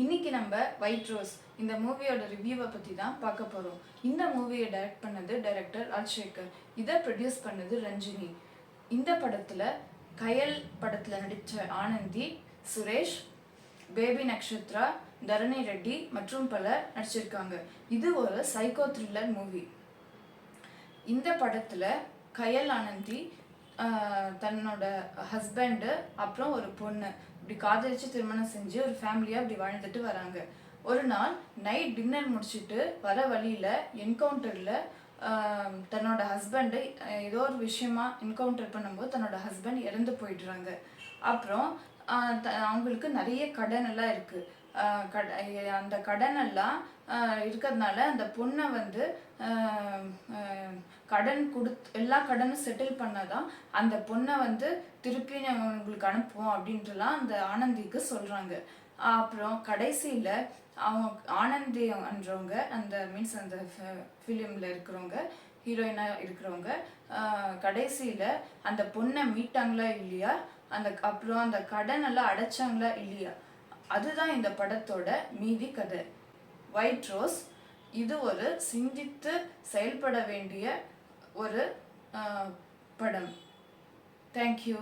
இன்னைக்கு நம்ம white rose இந்த மூவியோட ரிவ்யூவை பற்றி தான் பார்க்க போகிறோம். இந்த மூவியை டைரக்ட் பண்ணது டைரக்டர் ராஜசேகர். இதை ப்ரொடியூஸ் பண்ணது ரஞ்சினி. இந்த படத்தில் கயல் படத்தில் நடித்த ஆனந்தி, சுரேஷ், பேபி நக்ஷத்ரா, தரணி ரெட்டி மற்றும் பலர் நடிச்சிருக்காங்க. இது ஒரு சைக்கோ த்ரில்லர் மூவி. இந்த படத்தில் கயல் ஆனந்தி தன்னோட ஹஸ்பண்டு அப்புறம் ஒரு பொண்ணு இப்படி காதலிச்சு திருமணம் செஞ்சு ஒரு ஃபேமிலியாக இப்படி வாழ்ந்துட்டு வராங்க. ஒரு நாள் நைட் டின்னர் முடிச்சுட்டு வர வழியில் என்கவுண்டரில் தன்னோட ஹஸ்பண்டு ஏதோ ஒரு விஷயமா என்கவுண்டர் பண்ணும்போது தன்னோட ஹஸ்பண்ட் இறந்து போயிடுறாங்க. அப்புறம் அவங்களுக்கு நிறைய கடன் எல்லாம் இருக்குது. அந்த கடன் எல்லாம் இருக்கிறதுனால அந்த பொண்ணை வந்து கடன் எல்லா கடனும் செட்டில் பண்ணாதான் அந்த பொண்ணை வந்து திருப்பி உங்களுக்கு அனுப்புவோம் அப்படின்ட்டுலாம் அந்த ஆனந்திக்கு சொல்கிறாங்க. அப்புறம் கடைசியில் அவங்க ஆனந்தின்றவங்க அந்த மீன்ஸ் அந்த ஃபிலிமில் இருக்கிறவங்க ஹீரோயினாக இருக்கிறவங்க கடைசியில் அந்த பொண்ணை மீட்டாங்களா இல்லையா, அப்புறம் அந்த கடன் எல்லாம் அடைச்சாங்களா இல்லையா, அதுதான் இந்த படத்தோட மீதி கதை. ஒயிட் ரோஸ் இது ஒரு சிந்தித்து செயல்பட வேண்டிய ஒரு படம். தேங்க்யூ.